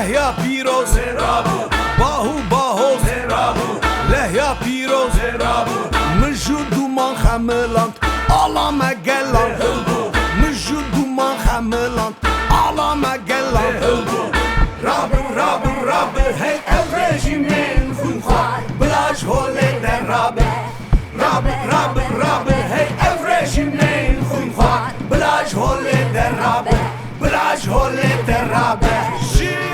لهیا پیروز باهو باهو لهیا پیروز مجود من خملاند آلام گلاند مجود من خملاند آلام گلاند راب هی افرشی من خونخواه بلاش هوله در راب هی افرشی من خونخواه بلاش هوله در بلاش هوله در جینا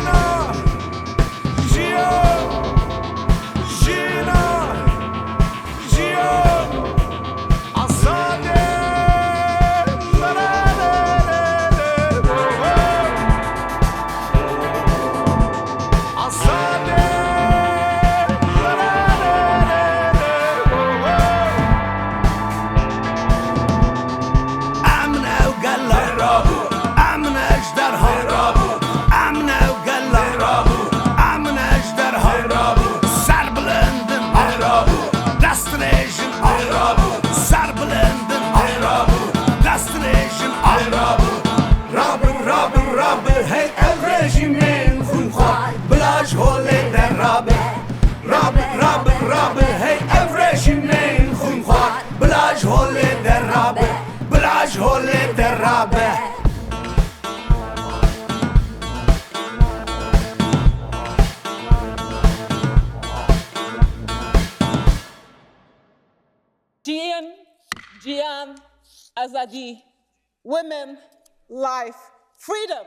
هی افرشی من خونخواه بلاش هوله در راب هی افرشی من خونخواه بلاش هوله در بلاش هوله در Jian, Azadi, women, life, freedom.